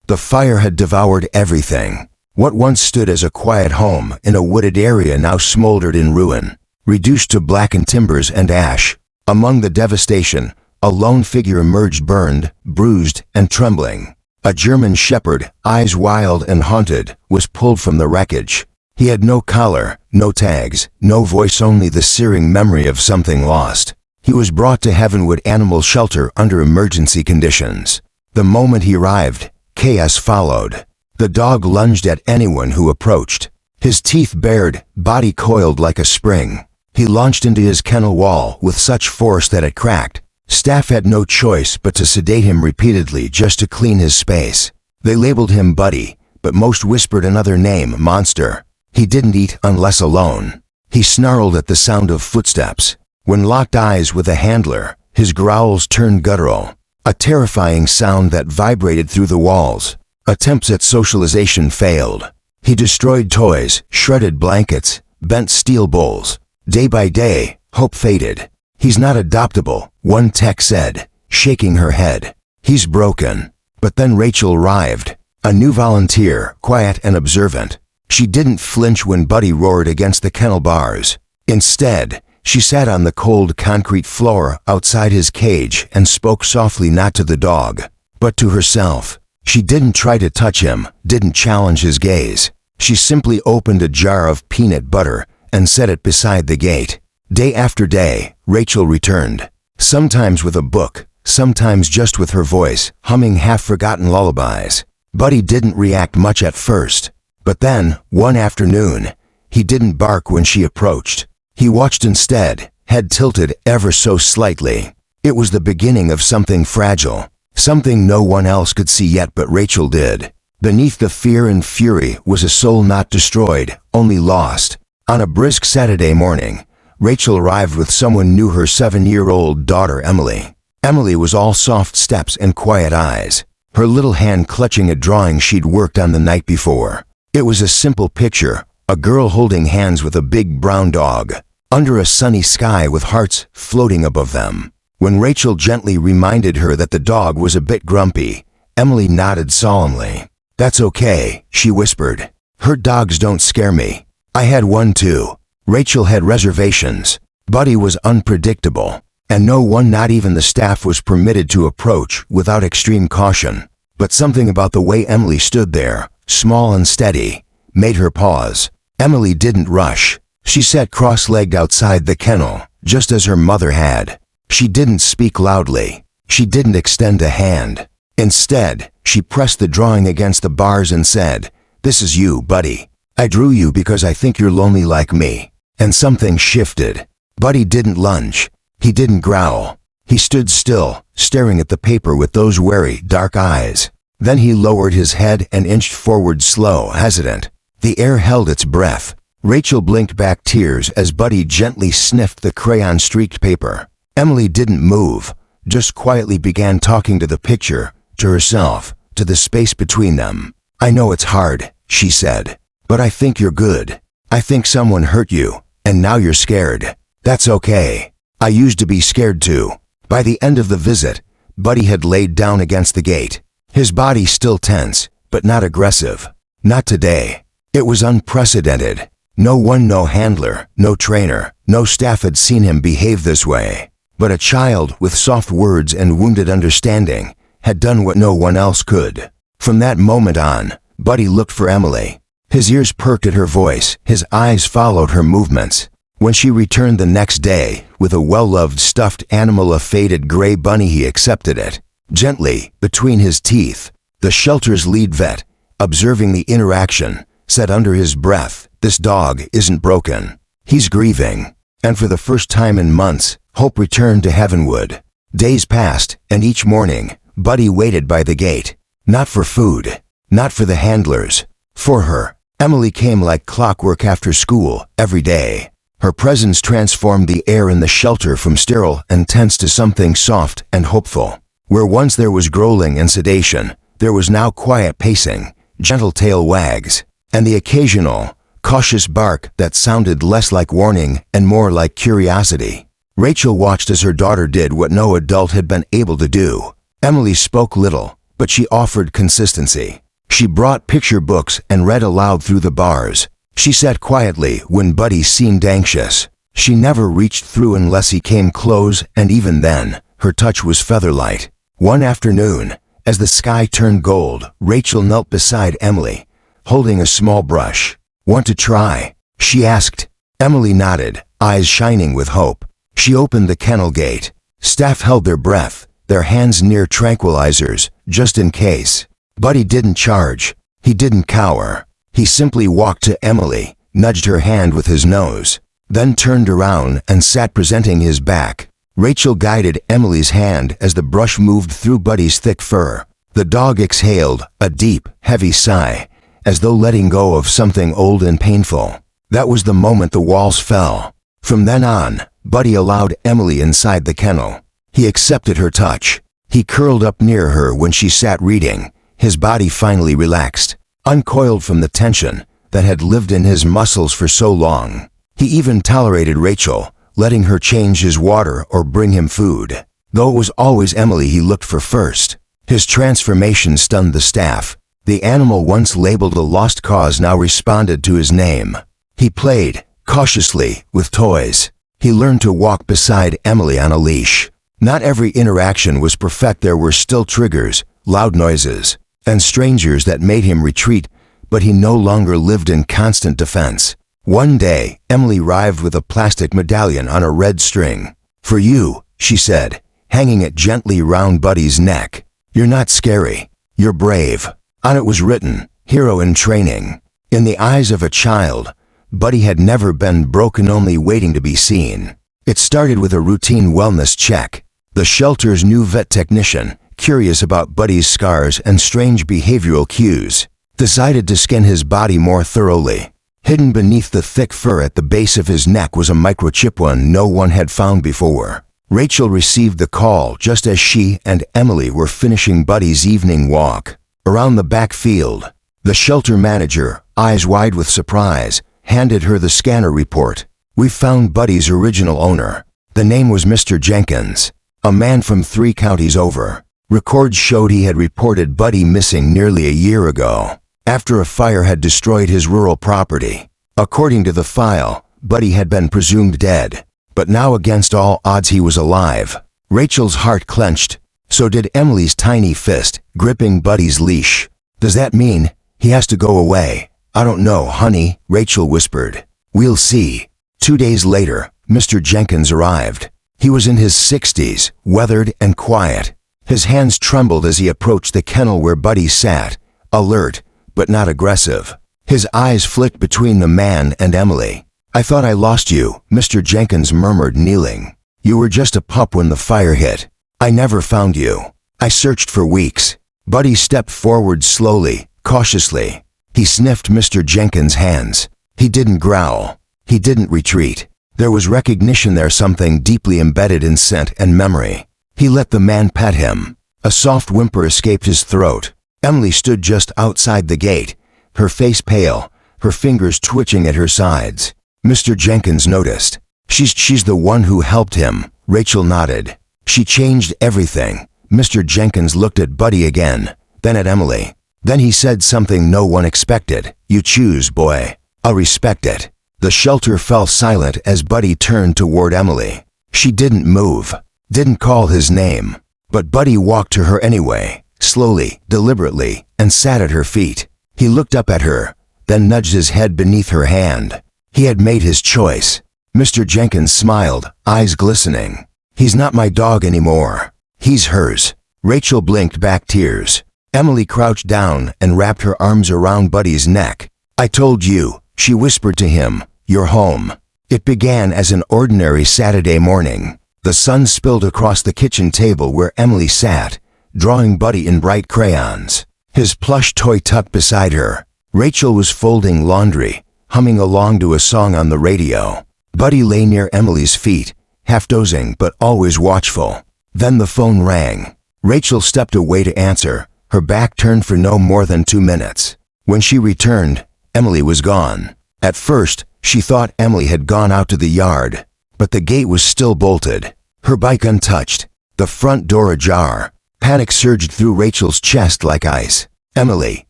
The fire had devoured everything. What once stood as a quiet home in a wooded area now smoldered in ruin, reduced to blackened timbers and ash. Among the devastation, a lone figure emerged, burned, bruised, and trembling. A German shepherd, eyes wild and haunted, was pulled from the wreckage. He had no collar, no tags, no voice, only the searing memory of something lost. He was brought to Heavenwood Animal Shelter under emergency conditions. The moment he arrived, chaos followed. The dog lunged at anyone who approached. His teeth bared, body coiled like a spring. He launched into his kennel wall with such force that it cracked. Staff had no choice but to sedate him repeatedly just to clean his space. They labeled him Buddy, but most whispered another name, Monster. He didn't eat unless alone. He snarled at the sound of footsteps. When locked eyes with a handler, his growls turned guttural, a terrifying sound that vibrated through the walls. Attempts at socialization failed. He destroyed toys, shredded blankets, bent steel bowls. Day by day, hope faded. "He's not adoptable," one tech said, shaking her head. "He's broken." But then Rachel arrived, a new volunteer, quiet and observant. She didn't flinch when Buddy roared against the kennel bars. Instead, she sat on the cold concrete floor outside his cage and spoke softly, not to the dog, but to herself. She didn't try to touch him, didn't challenge his gaze. She simply opened a jar of peanut butter and set it beside the gate. Day after day, Rachel returned, sometimes with a book, sometimes just with her voice, humming half-forgotten lullabies. Buddy didn't react much at first, but then, one afternoon, he didn't bark when she approached. He watched instead, head tilted ever so slightly. It was the beginning of something fragile, something no one else could see yet but Rachel did. Beneath the fear and fury was a soul not destroyed, only lost. On a brisk Saturday morning, Rachel arrived with someone new, her 7-year-old daughter Emily. Emily was all soft steps and quiet eyes, her little hand clutching a drawing she'd worked on the night before. It was a simple picture, a girl holding hands with a big brown dog, under a sunny sky with hearts floating above them. When Rachel gently reminded her that the dog was a bit grumpy, Emily nodded solemnly. "That's okay," she whispered. "Her dogs don't scare me. I had one too." Rachel had reservations. Buddy was unpredictable, and no one, not even the staff, was permitted to approach without extreme caution. But something about the way Emily stood there, small and steady, made her pause. Emily didn't rush. She sat cross-legged outside the kennel, just as her mother had. She didn't speak loudly. She didn't extend a hand. Instead, she pressed the drawing against the bars and said, "This is you, Buddy. I drew you because I think you're lonely like me." And something shifted. Buddy didn't lunge. He didn't growl. He stood still, staring at the paper with those wary, dark eyes. Then he lowered his head and inched forward, slow, hesitant. The air held its breath. Rachel blinked back tears as Buddy gently sniffed the crayon-streaked paper. Emily didn't move, just quietly began talking to the picture, to herself, to the space between them. "I know it's hard," she said, "but I think you're good. I think someone hurt you, and now you're scared. That's okay. I used to be scared too." By the end of the visit, Buddy had laid down against the gate, his body still tense, but not aggressive. Not today. It was unprecedented. No one, no handler, no trainer, no staff had seen him behave this way. But a child with soft words and wounded understanding had done what no one else could. From that moment on, Buddy looked for Emily. His ears perked at her voice, his eyes followed her movements. When she returned the next day, with a well-loved stuffed animal, a faded gray bunny, he accepted it, gently, between his teeth. The shelter's lead vet, observing the interaction, said under his breath, "This dog isn't broken. He's grieving." And for the first time in months, hope returned to Heavenwood. Days passed, and each morning, Buddy waited by the gate. Not for food, not for the handlers, for her. Emily came like clockwork after school, every day. Her presence transformed the air in the shelter from sterile and tense to something soft and hopeful. Where once there was growling and sedation, there was now quiet pacing, gentle tail wags, and the occasional, cautious bark that sounded less like warning and more like curiosity. Rachel watched as her daughter did what no adult had been able to do. Emily spoke little, but she offered consistency. She brought picture books and read aloud through the bars. She sat quietly when Buddy seemed anxious. She never reached through unless he came close, and even then, her touch was featherlight. One afternoon, as the sky turned gold, Rachel knelt beside Emily, holding a small brush. "Want to try?" she asked. Emily nodded, eyes shining with hope. She opened the kennel gate. Staff held their breath, their hands near tranquilizers, just in case. Buddy didn't charge. He didn't cower. He simply walked to Emily, nudged her hand with his nose, then turned around and sat presenting his back. Rachel guided Emily's hand as the brush moved through Buddy's thick fur. The dog exhaled, a deep, heavy sigh, as though letting go of something old and painful. That was the moment the walls fell. From then on, Buddy allowed Emily inside the kennel. He accepted her touch. He curled up near her when she sat reading. His body finally relaxed, uncoiled from the tension that had lived in his muscles for so long. He even tolerated Rachel, letting her change his water or bring him food, though it was always Emily he looked for first. His transformation stunned the staff. The animal once labeled a lost cause now responded to his name. He played, cautiously, with toys. He learned to walk beside Emily on a leash. Not every interaction was perfect. There were still triggers, loud noises, and strangers that made him retreat, but he no longer lived in constant defense. One day, Emily arrived with a plastic medallion on a red string. "For you," she said, hanging it gently round Buddy's neck. "You're not scary. You're brave." On it was written, "Hero in Training." In the eyes of a child, Buddy had never been broken, only waiting to be seen. It started with a routine wellness check. The shelter's new vet technician, curious about Buddy's scars and strange behavioral cues, decided to scan his body more thoroughly. Hidden beneath the thick fur at the base of his neck was a microchip, one no one had found before. Rachel received the call just as she and Emily were finishing Buddy's evening walk. Around the back field, the shelter manager, eyes wide with surprise, handed her the scanner report. "We found Buddy's original owner. The name was Mr. Jenkins, a man from 3 counties over. Records showed he had reported Buddy missing nearly a year ago, after a fire had destroyed his rural property. According to the file, Buddy had been presumed dead, but now against all odds he was alive." Rachel's heart clenched. So did Emily's tiny fist, gripping Buddy's leash. "Does that mean he has to go away?" "I don't know, honey," Rachel whispered. "We'll see." 2 days later, Mr. Jenkins arrived. He was in his 60s, weathered and quiet. His hands trembled as he approached the kennel where Buddy sat, alert, but not aggressive. His eyes flicked between the man and Emily. "I thought I lost you," Mr. Jenkins murmured, kneeling. "You were just a pup when the fire hit. I never found you. I searched for weeks." Buddy stepped forward slowly, cautiously. He sniffed Mr. Jenkins' hands. He didn't growl. He didn't retreat. There was recognition there, something deeply embedded in scent and memory. He let the man pet him. A soft whimper escaped his throat. Emily stood just outside the gate, her face pale, her fingers twitching at her sides. Mr. Jenkins noticed. She's the one who helped him," Rachel nodded. "She changed everything." Mr. Jenkins looked at Buddy again, then at Emily. Then he said something no one expected. "You choose, boy. I'll respect it." The shelter fell silent as Buddy turned toward Emily. She didn't move, didn't call his name, but Buddy walked to her anyway, slowly, deliberately, and sat at her feet. He looked up at her, then nudged his head beneath her hand. He had made his choice. Mr. Jenkins smiled, eyes glistening. "He's not my dog anymore. He's hers." Rachel blinked back tears. Emily crouched down and wrapped her arms around Buddy's neck. "I told you," she whispered to him, "you're home." It began as an ordinary Saturday morning. The sun spilled across the kitchen table where Emily sat, drawing Buddy in bright crayons, his plush toy tucked beside her. Rachel was folding laundry, humming along to a song on the radio. Buddy lay near Emily's feet, half dozing but always watchful. Then the phone rang. Rachel stepped away to answer, her back turned for no more than 2 minutes. When she returned, Emily was gone. At first, she thought Emily had gone out to the yard, but the gate was still bolted, her bike untouched, the front door ajar. Panic surged through Rachel's chest like ice. "Emily,"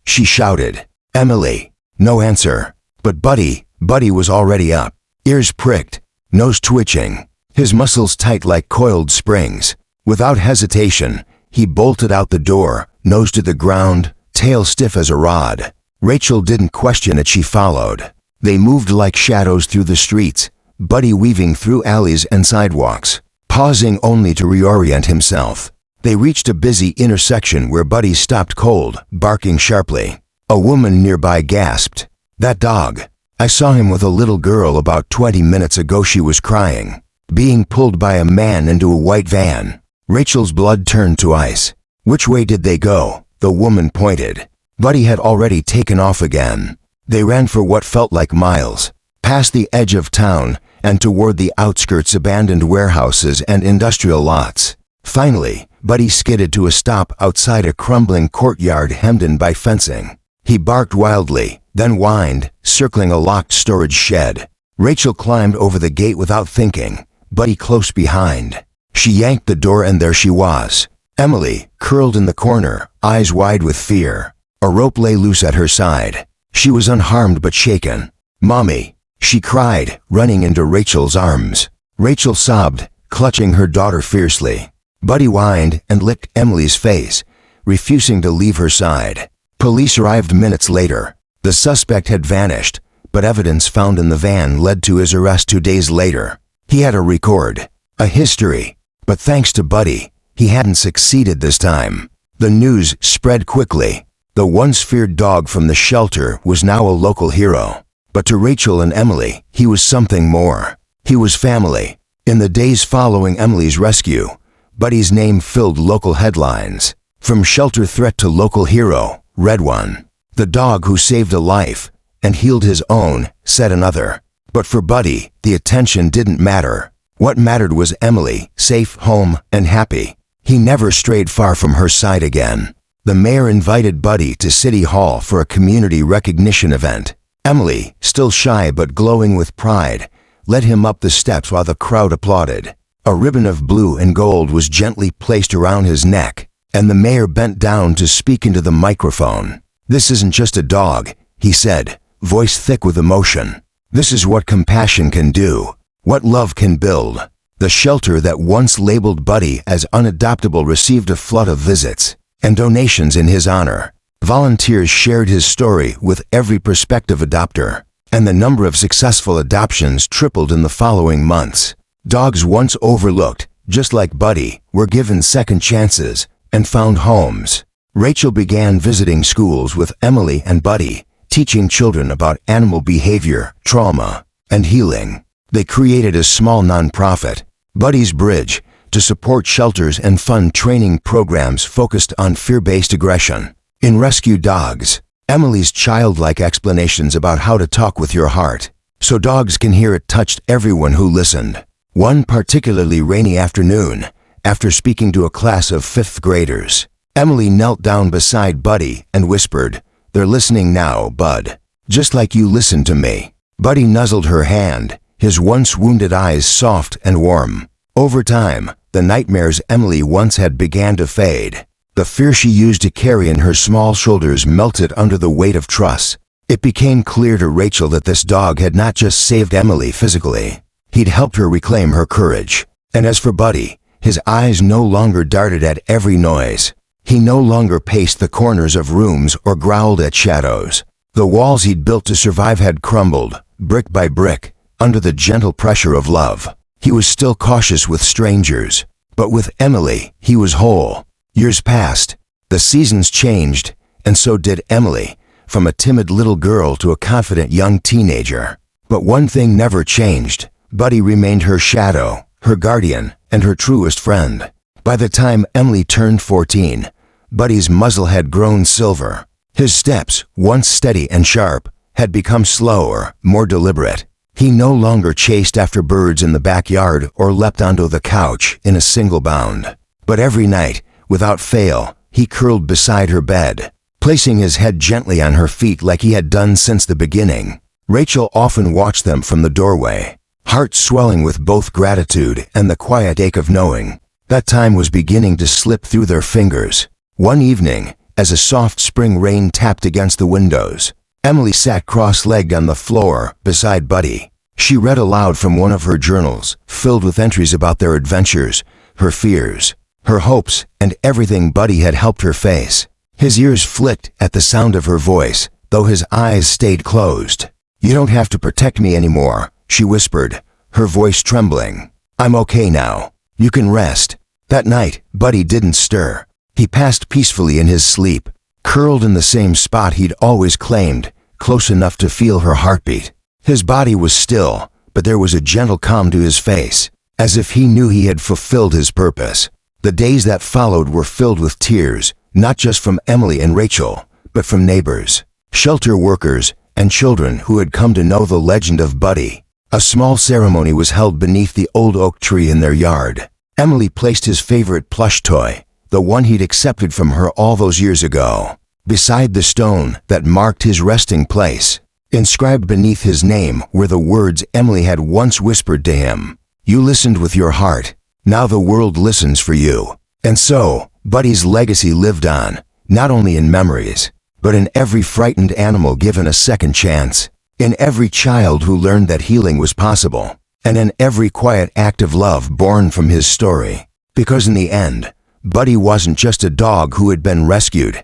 she shouted. "Emily." No answer. But Buddy was already up. Ears pricked, nose twitching, his muscles tight like coiled springs. Without hesitation, he bolted out the door, nose to the ground, tail stiff as a rod. Rachel didn't question it, she followed. They moved like shadows through the streets, Buddy weaving through alleys and sidewalks, pausing only to reorient himself. They reached a busy intersection where Buddy stopped cold, barking sharply. A woman nearby gasped, "That dog. I saw him with a little girl about 20 minutes ago." She was crying, being pulled by a man into a white van. Rachel's blood turned to ice. "Which way did they go?" The woman pointed. Buddy had already taken off again. They ran for what felt like miles, past the edge of town and toward the outskirts, abandoned warehouses and industrial lots. Finally, Buddy skidded to a stop outside a crumbling courtyard hemmed in by fencing. He barked wildly, then whined, circling a locked storage shed. Rachel climbed over the gate without thinking, Buddy close behind. She yanked the door and there she was, Emily, curled in the corner, eyes wide with fear. A rope lay loose at her side. She was unharmed but shaken. "Mommy," she cried, running into Rachel's arms. Rachel sobbed, clutching her daughter fiercely. Buddy whined and licked Emily's face, refusing to leave her side. Police arrived minutes later. The suspect had vanished, but evidence found in the van led to his arrest 2 days later. He had a record, a history, but thanks to Buddy, he hadn't succeeded this time. The news spread quickly. The once feared dog from the shelter was now a local hero. But to Rachel and Emily, he was something more. He was family. In the days following Emily's rescue, Buddy's name filled local headlines. From shelter threat to local hero, read one. The dog who saved a life and healed his own, said another. But for Buddy, the attention didn't matter. What mattered was Emily, safe, home, and happy. He never strayed far from her side again. The mayor invited Buddy to City Hall for a community recognition event. Emily, still shy but glowing with pride, led him up the steps while the crowd applauded. A ribbon of blue and gold was gently placed around his neck, and the mayor bent down to speak into the microphone. "This isn't just a dog," he said, voice thick with emotion. "This is what compassion can do, what love can build." The shelter that once labeled Buddy as unadoptable received a flood of visits and donations in his honor. Volunteers shared his story with every prospective adopter, and the number of successful adoptions tripled in the following months. Dogs once overlooked, just like Buddy, were given second chances and found homes. Rachel began visiting schools with Emily and Buddy, teaching children about animal behavior, trauma, and healing. They created a small nonprofit, Buddy's Bridge, to support shelters and fund training programs focused on fear-based aggression. In Rescue Dogs, Emily's childlike explanations about how to talk with your heart, so dogs can hear it, touched everyone who listened. One particularly rainy afternoon, after speaking to a class of 5th graders, Emily knelt down beside Buddy and whispered, "They're listening now, Bud. Just like you listened to me." Buddy nuzzled her hand, his once wounded eyes soft and warm. Over time, the nightmares Emily once had began to fade. The fear she used to carry in her small shoulders melted under the weight of trust. It became clear to Rachel that this dog had not just saved Emily physically. He'd helped her reclaim her courage. And as for Buddy, his eyes no longer darted at every noise. He no longer paced the corners of rooms or growled at shadows. The walls he'd built to survive had crumbled, brick by brick, under the gentle pressure of love. He was still cautious with strangers, but with Emily, he was whole. Years passed, the seasons changed, and so did Emily, from a timid little girl to a confident young teenager. But one thing never changed. Buddy remained her shadow, her guardian, and her truest friend. By the time Emily turned 14, Buddy's muzzle had grown silver. His steps, once steady and sharp, had become slower, more deliberate. He no longer chased after birds in the backyard or leapt onto the couch in a single bound. But every night, without fail, he curled beside her bed, placing his head gently on her feet like he had done since the beginning. Rachel often watched them from the doorway, heart swelling with both gratitude and the quiet ache of knowing That time was beginning to slip through their fingers. One evening, as a soft spring rain tapped against the windows, Emily sat cross-legged on the floor beside Buddy. She read aloud from one of her journals, filled with entries about their adventures, her fears, her hopes, and everything Buddy had helped her face. His ears flicked at the sound of her voice, though his eyes stayed closed. "You don't have to protect me anymore," she whispered, her voice trembling. "I'm okay now. You can rest." That night, Buddy didn't stir. He passed peacefully in his sleep, curled in the same spot he'd always claimed, close enough to feel her heartbeat. His body was still, but there was a gentle calm to his face, as if he knew he had fulfilled his purpose. The days that followed were filled with tears, not just from Emily and Rachel, but from neighbors, shelter workers, and children who had come to know the legend of Buddy. A small ceremony was held beneath the old oak tree in their yard. Emily placed his favorite plush toy, the one he'd accepted from her all those years ago, beside the stone that marked his resting place. Inscribed beneath his name were the words Emily had once whispered to him. "You listened with your heart. Now the world listens for you." And so, Buddy's legacy lived on, not only in memories, but in every frightened animal given a second chance, in every child who learned that healing was possible, and in every quiet act of love born from his story. Because in the end, Buddy wasn't just a dog who had been rescued.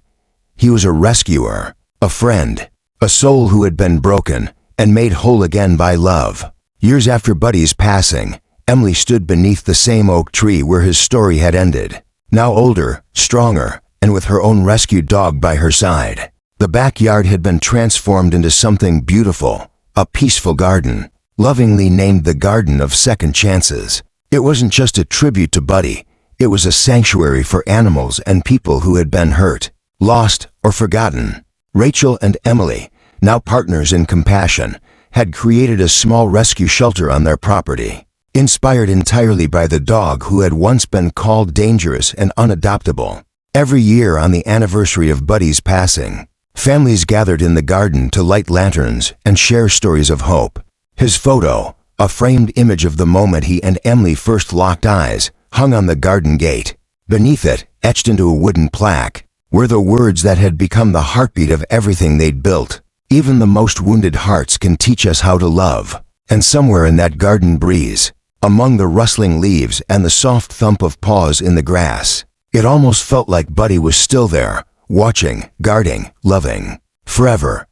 He was a rescuer, a friend, a soul who had been broken and made whole again by love. Years after Buddy's passing, Emily stood beneath the same oak tree where his story had ended. Now older, stronger, and with her own rescued dog by her side. The backyard had been transformed into something beautiful, a peaceful garden, lovingly named the Garden of Second Chances. It wasn't just a tribute to Buddy, it was a sanctuary for animals and people who had been hurt, lost, or forgotten. Rachel and Emily, now partners in compassion, had created a small rescue shelter on their property, inspired entirely by the dog who had once been called dangerous and unadoptable. Every year on the anniversary of Buddy's passing, families gathered in the garden to light lanterns and share stories of hope. His photo, a framed image of the moment he and Emily first locked eyes, hung on the garden gate. Beneath it, etched into a wooden plaque, were the words that had become the heartbeat of everything they'd built. "Even the most wounded hearts can teach us how to love." And somewhere in that garden breeze, among the rustling leaves and the soft thump of paws in the grass, it almost felt like Buddy was still there, watching, guarding, loving. Forever.